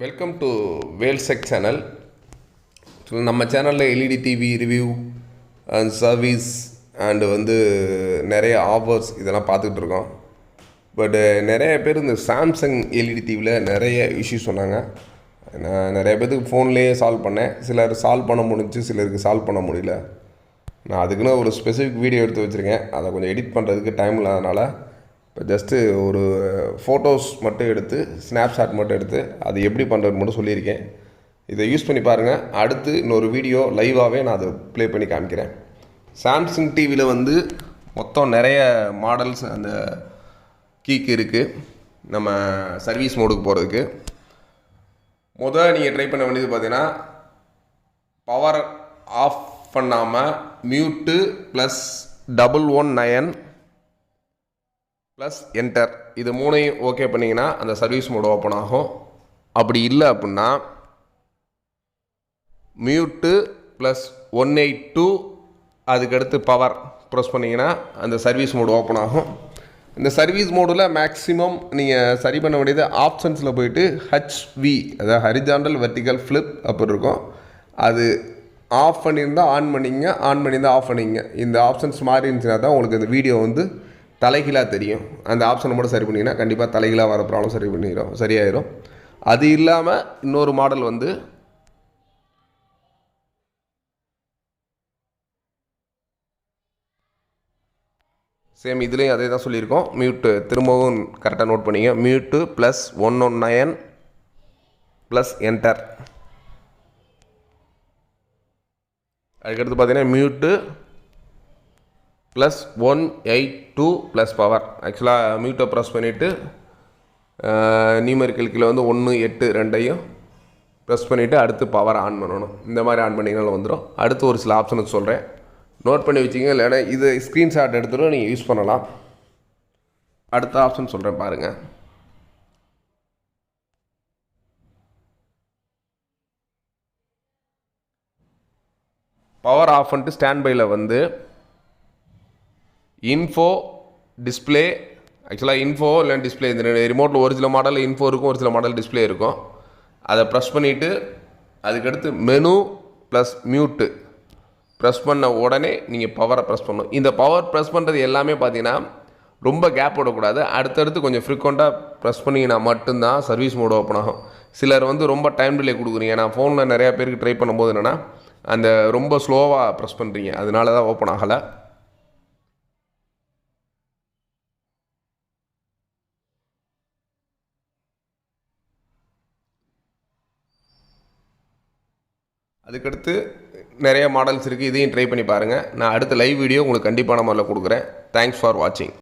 Welcome to வேல்செக் channel. நம்ம சேனலில் LED TV review and service and நிறைய ஆஃபர்ஸ் இதெல்லாம் பார்த்துக்கிட்டு இருக்கோம். பட்டு நிறைய பேர் இந்த சாம்சங் எல்இடி டிவியில் நிறைய இஷ்யூஸ் சொன்னாங்க. நான் நிறைய பேருக்கு ஃபோன்லேயே சால்வ் பண்ணேன். சிலர் சால்வ் பண்ண முடிஞ்சு, சிலருக்கு சால்வ் பண்ண முடியல. நான் அதுக்குன்னு ஒரு ஸ்பெசிஃபிக் வீடியோ எடுத்து வச்சுருக்கேன். அதை கொஞ்சம் எடிட் பண்ணுறதுக்கு டைம் இல்லாதனால இப்போ ஜஸ்ட்டு ஒரு ஃபோட்டோஸ் மட்டும் எடுத்து, ஸ்னாப்ஷாட் மட்டும் எடுத்து அது எப்படி பண்ணுறது மட்டும் சொல்லியிருக்கேன். இதை யூஸ் பண்ணி பாருங்கள். அடுத்து இன்னொரு வீடியோ லைவாகவே நான் அதை ப்ளே பண்ணி காமிக்கிறேன். சாம்சங் டிவியில் மொத்தம் நிறைய மாடல்ஸ் அந்த கீக்கு இருக்குது. நம்ம சர்வீஸ் மோடுக்கு போகிறதுக்கு நீங்கள் ட்ரை பண்ண வேண்டியது பார்த்தீங்கன்னா, பவர் ஆஃப் பண்ணாமல் மியூட்டு ப்ளஸ் 119 ப்ளஸ் என்டர் இது மூணையும் ஓகே பண்ணிங்கன்னா அந்த சர்வீஸ் மோடு ஓப்பன் ஆகும். அப்படி இல்லை அப்படின்னா மியூட்டு ப்ளஸ் 182 அதுக்கடுத்து பவர் ப்ரெஸ் பண்ணிங்கன்னா அந்த சர்வீஸ் மோடு ஓப்பன் ஆகும். இந்த சர்வீஸ் மோடில் மேக்ஸிமம் நீங்கள் சரி பண்ண வேண்டியது ஆப்ஷன்ஸில் போயிட்டு HV, அதாவது ஹரிஜாண்டல் வெர்டிக்கல் ஃப்ளிப் அப்படி இருக்கும். அது ஆஃப் பண்ணியிருந்தால் ஆன் பண்ணிங்க, ஆன் பண்ணியிருந்தால் ஆஃப் பண்ணிங்க. இந்த ஆப்ஷன்ஸ் மாறி இருந்துச்சுன்னா தான் உங்களுக்கு இந்த வீடியோ தலைகீழாக தெரியும். அந்த ஆப்ஷனை மட்டும் சரி பண்ணிங்கன்னா கண்டிப்பாக தலைகீழாக வர ப்ராப்ளம் சரியாயிடும். அது இல்லாமல் இன்னொரு மாடல் சேம் இதுலேயும் அதே தான் சொல்லியிருக்கோம். மியூட்டு திரும்பவும் கரெக்டாக நோட் பண்ணிங்க. Mute plus 119 plus enter. அதுக்கடுத்து பார்த்தீங்கன்னா மியூட்டு ப்ளஸ் 182 ப்ளஸ் பவர். ஆக்சுவலாக மியூட்டை ப்ரெஸ் பண்ணிவிட்டு நியூமெரிக்கல் கீழே 1 8 2ஐயும் ப்ரெஸ் பண்ணிவிட்டு அடுத்து பவர் ஆன் பண்ணணும். இந்த மாதிரி ஆன் பண்ணிங்கனாலும் வந்துடும். அடுத்து ஒரு சில ஆப்ஷனுக்கு சொல்கிறேன், நோட் பண்ணி வச்சிங்க. இல்லைன்னா இது ஸ்க்ரீன்ஷாட் எடுத்துகிட்டு நீங்கள் யூஸ் பண்ணலாம். அடுத்த ஆப்ஷன் சொல்கிறேன் பாருங்கள். பவர் ஆஃப் பண்ணிட்டு ஸ்டாண்ட் பையில் இன்ஃபோ டிஸ்பிளே, ஆக்சுவலாக இன்ஃபோ இல்லை டிஸ்பிளே, இந்த ரிமோட்டில் ஒரு சில மாடலில் இன்ஃபோ இருக்கும், ஒரு சில மாடல் டிஸ்பிளே இருக்கும். அதை ப்ரெஸ் பண்ணிவிட்டு அதுக்கடுத்து மெனு ப்ளஸ் மியூட்டு ப்ரெஸ் பண்ண உடனே நீங்கள் பவரை ப்ரெஸ் பண்ணணும். இந்த பவர் ப்ரெஸ் பண்ணுறது எல்லாமே பார்த்தீங்கன்னா ரொம்ப கேப் விடக்கூடாது. அடுத்தடுத்து கொஞ்சம் ஃப்ரீக்வெண்ட்டாக ப்ரெஸ் பண்ணிங்கன்னா மட்டும்தான் சர்வீஸ் மோடு ஓப்பன் ஆகும். சிலர் ரொம்ப டைம் டிலே கொடுக்குறீங்க. நான் ஃபோனில் நிறையா பேருக்கு ட்ரை பண்ணும்போது என்னென்னா அந்த ரொம்ப ஸ்லோவாக ப்ரெஸ் பண்ணுறீங்க, அதனால தான் ஓப்பன் ஆகலை. அதுக்கடுத்து நிறைய மாடல்ஸ் இருக்குது. இதையும் ட்ரை பண்ணி பாருங்கள். நான் அடுத்த லைவ் வீடியோ உங்களுக்கு கண்டிப்பான முறையில் கொடுக்குறேன். தேங்க்ஸ் ஃபார் வாட்சிங்.